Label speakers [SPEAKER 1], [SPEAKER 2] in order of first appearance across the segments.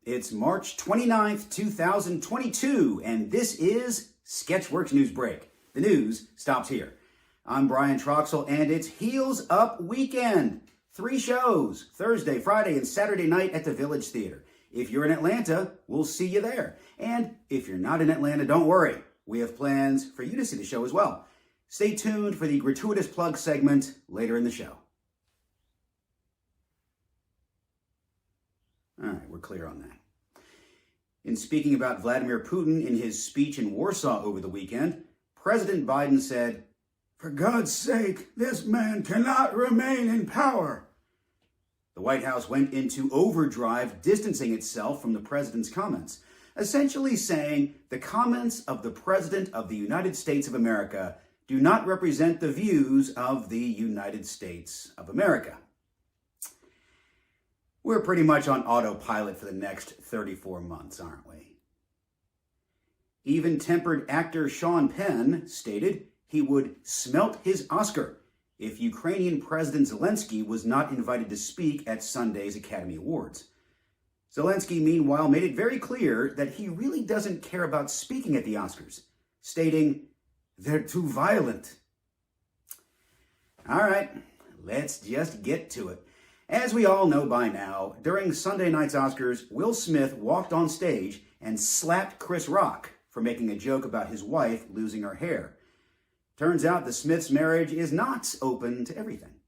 [SPEAKER 1] It's March 29th, 2022, and this is Sketchworks NewsBrake. The news stops here. I'm Brian Troxel, and it's Heels Up Weekend. 3 shows, Thursday, Friday, and Saturday night at the Village Theater. If you're in Atlanta, we'll see you there. And if you're not in Atlanta, don't worry. We have plans for you to see the show as well. Stay tuned for the gratuitous plug segment later in the show. All right, we're clear on that. In speaking about Vladimir Putin in his speech in Warsaw over the weekend, President Biden said, "For God's sake, this man cannot remain in power." The White House went into overdrive, distancing itself from the president's comments, essentially saying the comments of the President of the United States of America do not represent the views of the United States of America. We're pretty much on autopilot for the next 34 months, aren't we? Even-tempered actor Sean Penn stated he would smelt his Oscar if Ukrainian President Zelensky was not invited to speak at Sunday's Academy Awards. Zelensky, meanwhile, made it very clear that he really doesn't care about speaking at the Oscars, stating, "They're too violent." All right, let's just get to it. As we all know by now, during Sunday night's Oscars, Will Smith walked on stage and slapped Chris Rock for making a joke about his wife losing her hair. Turns out the Smiths' marriage is not open to everything.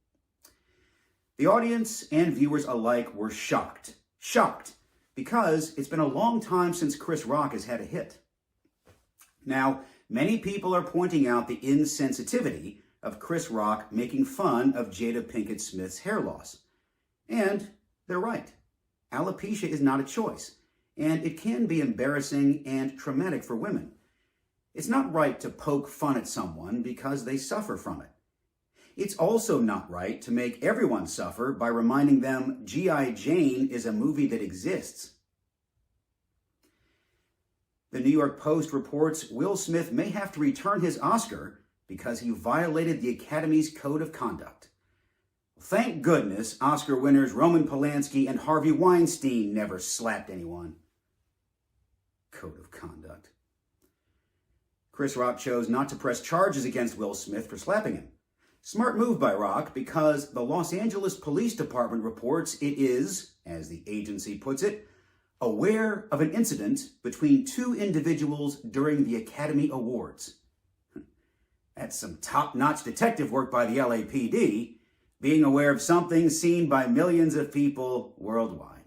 [SPEAKER 1] The audience and viewers alike were shocked, because it's been a long time since Chris Rock has had a hit. Now, many people are pointing out the insensitivity of Chris Rock making fun of Jada Pinkett Smith's hair loss. And they're right. Alopecia is not a choice, and it can be embarrassing and traumatic for women. It's not right to poke fun at someone because they suffer from it. It's also not right to make everyone suffer by reminding them G.I. Jane is a movie that exists. The New York Post reports Will Smith may have to return his Oscar because he violated the Academy's code of conduct. Thank goodness Oscar winners Roman Polanski and Harvey Weinstein never slapped anyone. Code of conduct. Chris Rock chose not to press charges against Will Smith for slapping him. Smart move by Rock because the Los Angeles Police Department reports it is, as the agency puts it, aware of an incident between 2 individuals during the Academy Awards. That's some top-notch detective work by the LAPD, being aware of something seen by millions of people worldwide.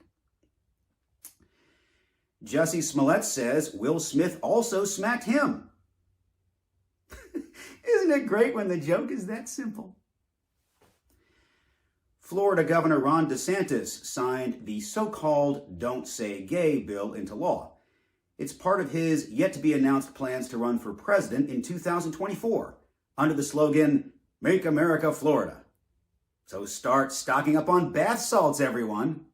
[SPEAKER 1] Jussie Smollett says Will Smith also smacked him. Isn't it great when the joke is that simple? Florida Governor Ron DeSantis signed the so-called Don't Say Gay bill into law. It's part of his yet-to-be-announced plans to run for president in 2024 under the slogan, "Make America Florida." So start stocking up on bath salts, everyone.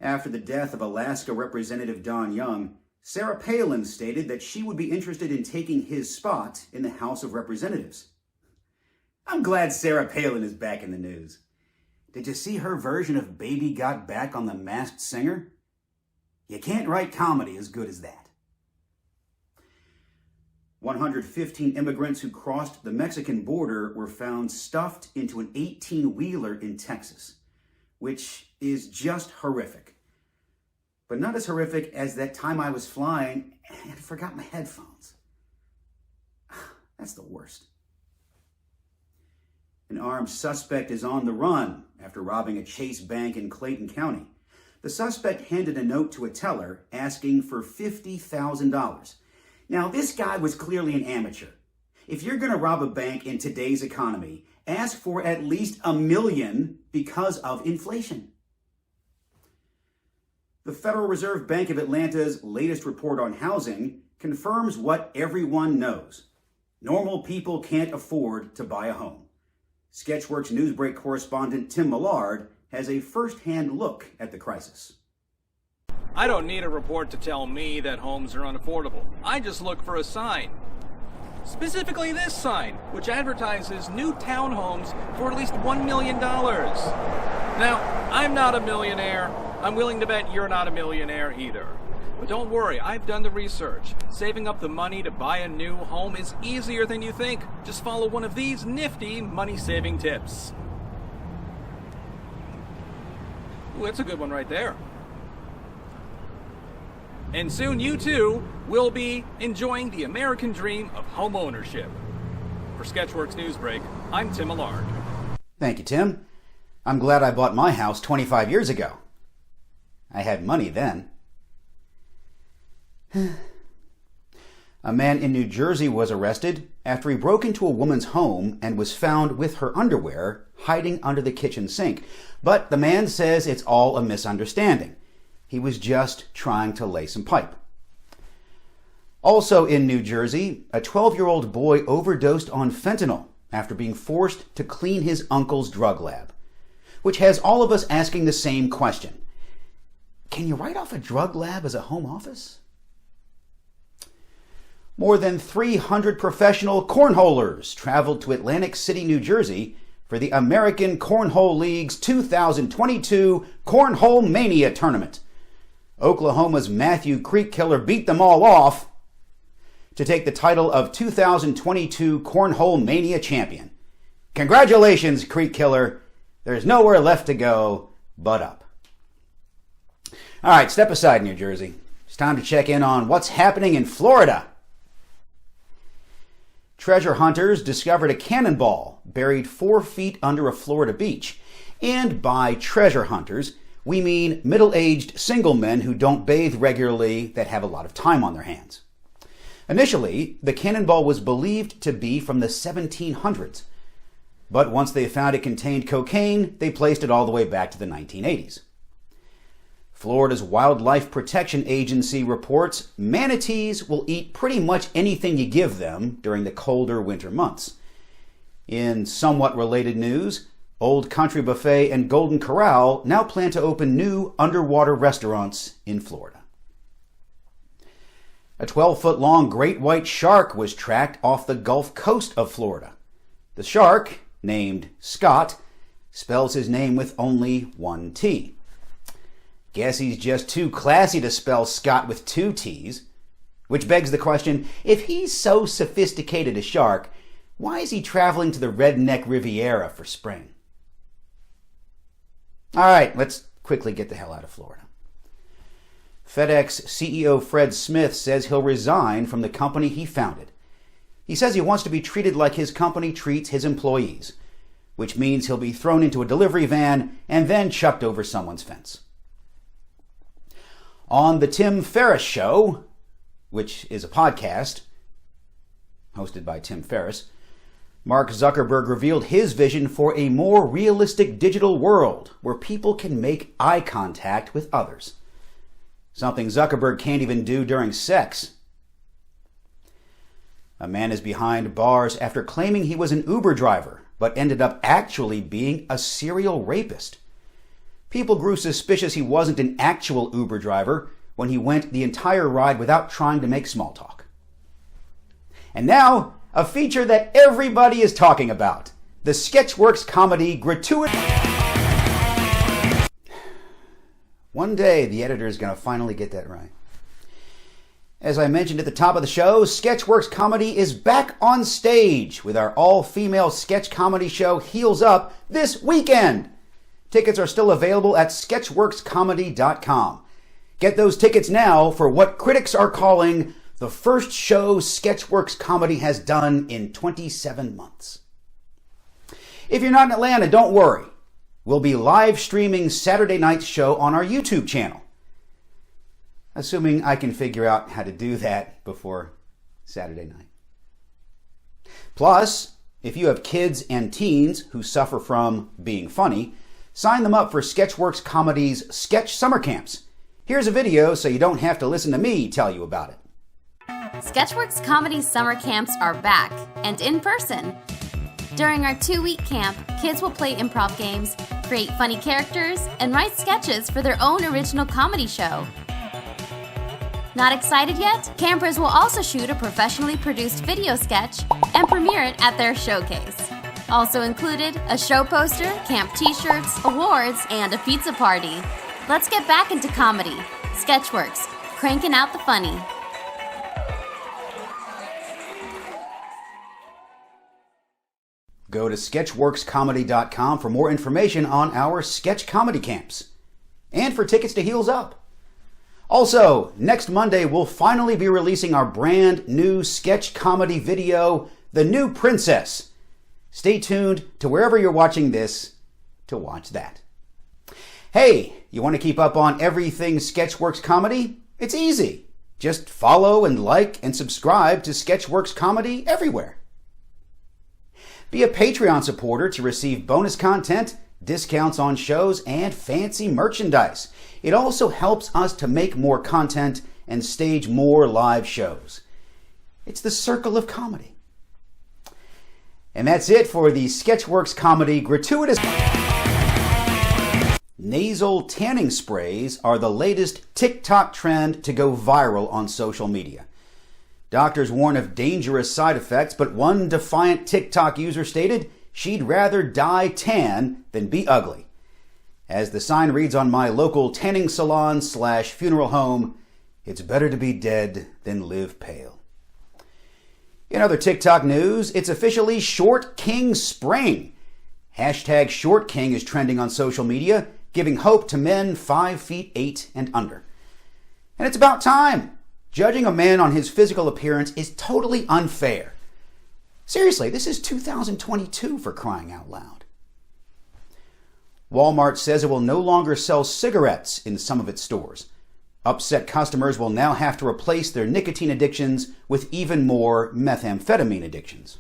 [SPEAKER 1] After the death of Alaska Representative Don Young, Sarah Palin stated that she would be interested in taking his spot in the House of Representatives. I'm glad Sarah Palin is back in the news. Did you see her version of Baby Got Back on The Masked Singer? You can't write comedy as good as that. 115 immigrants who crossed the Mexican border were found stuffed into an 18-wheeler in Texas, which is just horrific. But not as horrific as that time I was flying and I forgot my headphones. That's the worst. An armed suspect is on the run after robbing a Chase bank in Clayton County. The suspect handed a note to a teller asking for $50,000. Now, this guy was clearly an amateur. If you're going to rob a bank in today's economy, ask for at least $1 million because of inflation. The Federal Reserve Bank of Atlanta's latest report on housing confirms what everyone knows. Normal people can't afford to buy a home. Sketchworks NewsBrake correspondent Tim Millard has a first-hand look at the crisis.
[SPEAKER 2] I don't need a report to tell me that homes are unaffordable. I just look for a sign. Specifically this sign, which advertises new townhomes for at least $1 million. Now, I'm not a millionaire, I'm willing to bet you're not a millionaire either. But don't worry, I've done the research. Saving up the money to buy a new home is easier than you think. Just follow one of these nifty money-saving tips. Ooh, that's a good one right there. And soon you too will be enjoying the American dream of home ownership. For Sketchworks NewsBrake, I'm Tim Allard.
[SPEAKER 1] Thank you, Tim. I'm glad I bought my house 25 years ago. I had money then. A man in New Jersey was arrested after he broke into a woman's home and was found with her underwear hiding under the kitchen sink. But the man says it's all a misunderstanding. He was just trying to lay some pipe. Also in New Jersey, a 12-year-old boy overdosed on fentanyl after being forced to clean his uncle's drug lab, which has all of us asking the same question. Can you write off a drug lab as a home office? More than 300 professional cornholers traveled to Atlantic City, New Jersey for the American Cornhole League's 2022 Cornhole Mania tournament. Oklahoma's Matthew Creekkiller beat them all off to take the title of 2022 Cornhole Mania champion. Congratulations, Creekkiller. There's nowhere left to go but up. All right, step aside, New Jersey. It's time to check in on what's happening in Florida. Treasure hunters discovered a cannonball buried 4 feet under a Florida beach. And by treasure hunters, we mean middle-aged single men who don't bathe regularly that have a lot of time on their hands. Initially, the cannonball was believed to be from the 1700s. But once they found it contained cocaine, they placed it all the way back to the 1980s. Florida's Wildlife Protection Agency reports manatees will eat pretty much anything you give them during the colder winter months. In somewhat related news, Old Country Buffet and Golden Corral now plan to open new underwater restaurants in Florida. A 12-foot-long great white shark was tracked off the Gulf Coast of Florida. The shark, named Scott, spells his name with only one T. Guess he's just too classy to spell Scott with 2 T's. Which begs the question, if he's so sophisticated a shark, why is he traveling to the redneck Riviera for spring? All right, let's quickly get the hell out of Florida. FedEx CEO Fred Smith says he'll resign from the company he founded. He says he wants to be treated like his company treats his employees, which means he'll be thrown into a delivery van and then chucked over someone's fence. On the Tim Ferriss Show, which is a podcast hosted by Tim Ferriss, Mark Zuckerberg revealed his vision for a more realistic digital world where people can make eye contact with others. Something Zuckerberg can't even do during sex. A man is behind bars after claiming he was an Uber driver, but ended up actually being a serial rapist. People grew suspicious he wasn't an actual Uber driver when he went the entire ride without trying to make small talk. And now, a feature that everybody is talking about. The Sketchworks comedy gratuity. One day, the editor is going to finally get that right. As I mentioned at the top of the show, Sketchworks Comedy is back on stage with our all-female sketch comedy show Heels Up this weekend. Tickets are still available at sketchworkscomedy.com. Get those tickets now for what critics are calling the first show Sketchworks Comedy has done in 27 months. If you're not in Atlanta, don't worry. We'll be live streaming Saturday night's show on our YouTube channel. Assuming I can figure out how to do that before Saturday night. Plus, if you have kids and teens who suffer from being funny, sign them up for Sketchworks Comedy's Sketch Summer Camps. Here's a video so you don't have to listen to me tell you about it.
[SPEAKER 3] Sketchworks Comedy Summer Camps are back, and in person. During our 2-week camp, kids will play improv games, create funny characters, and write sketches for their own original comedy show. Not excited yet? Campers will also shoot a professionally produced video sketch and premiere it at their showcase. Also included, a show poster, camp t-shirts, awards, and a pizza party. Let's get back into comedy. Sketchworks, cranking out the funny.
[SPEAKER 1] Go to sketchworkscomedy.com for more information on our sketch comedy camps and for tickets to Heels Up. Also, next Monday we'll finally be releasing our brand new sketch comedy video, The New Princess. Stay tuned to wherever you're watching this to watch that. Hey, you want to keep up on everything Sketchworks Comedy? It's easy. Just follow and like and subscribe to Sketchworks Comedy everywhere. Be a Patreon supporter to receive bonus content, discounts on shows, and fancy merchandise. It also helps us to make more content and stage more live shows. It's the circle of comedy. And that's it for the Sketchworks Comedy gratuitous. Nasal tanning sprays are the latest TikTok trend to go viral on social media. Doctors warn of dangerous side effects, but one defiant TikTok user stated she'd rather die tan than be ugly. As the sign reads on my local tanning salon / funeral home, it's better to be dead than live pale. In other TikTok news, it's officially Short King Spring. Hashtag Short King is trending on social media, giving hope to men 5'8" and under. And it's about time. Judging a man on his physical appearance is totally unfair. Seriously, this is 2022 for crying out loud. Walmart says it will no longer sell cigarettes in some of its stores. Upset customers will now have to replace their nicotine addictions with even more methamphetamine addictions.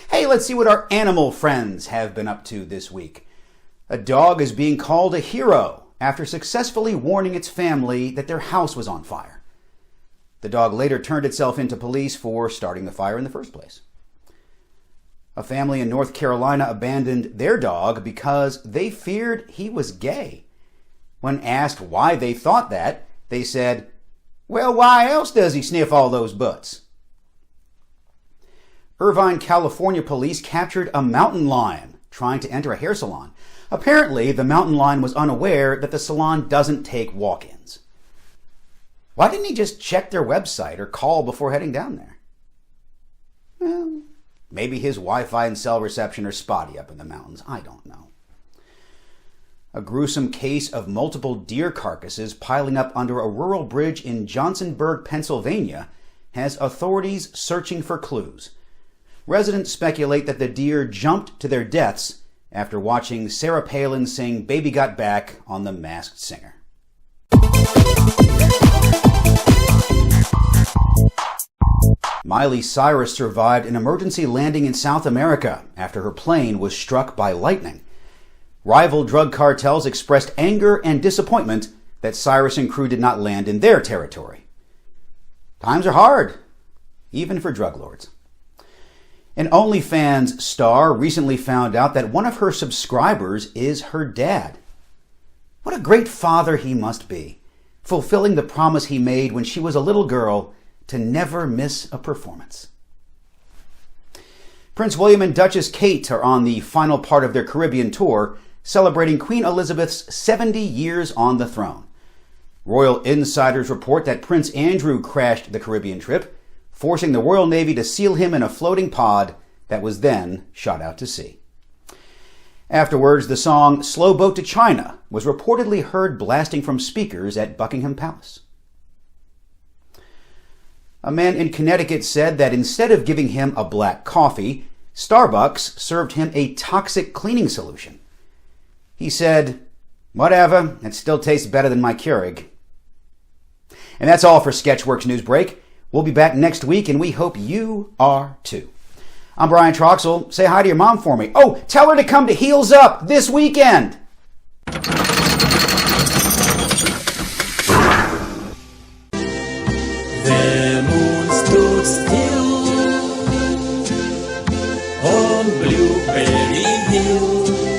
[SPEAKER 1] Hey, let's see what our animal friends have been up to this week. A dog is being called a hero after successfully warning its family that their house was on fire. The dog later turned itself into police for starting the fire in the first place. A family in North Carolina abandoned their dog because they feared he was gay. When asked why they thought that, they said, "Well, why else does he sniff all those butts?" Irvine, California police captured a mountain lion trying to enter a hair salon. Apparently, the mountain lion was unaware that the salon doesn't take walk-ins. Why didn't he just check their website or call before heading down there? Well, maybe his Wi-Fi and cell reception are spotty up in the mountains. I don't know. A gruesome case of multiple deer carcasses piling up under a rural bridge in Johnsonburg, Pennsylvania, has authorities searching for clues. Residents speculate that the deer jumped to their deaths after watching Sarah Palin sing "Baby Got Back" on The Masked Singer. Miley Cyrus survived an emergency landing in South America after her plane was struck by lightning. Rival drug cartels expressed anger and disappointment that Cyrus and crew did not land in their territory. Times are hard, even for drug lords. An OnlyFans star recently found out that one of her subscribers is her dad. What a great father he must be, fulfilling the promise he made when she was a little girl to never miss a performance. Prince William and Duchess Kate are on the final part of their Caribbean tour, celebrating Queen Elizabeth's 70 years on the throne. Royal insiders report that Prince Andrew crashed the Caribbean trip, forcing the Royal Navy to seal him in a floating pod that was then shot out to sea. Afterwards, the song "Slow Boat to China" was reportedly heard blasting from speakers at Buckingham Palace. A man in Connecticut said that instead of giving him a black coffee, Starbucks served him a toxic cleaning solution. He said, "Whatever, it still tastes better than my Keurig." And that's all for Sketchworks NewsBrake. We'll be back next week, and we hope you are too. I'm Brian Troxel. Say hi to your mom for me. Oh, tell her to come to Heels Up this weekend.
[SPEAKER 4] The moon stood still on Blueberry Hill.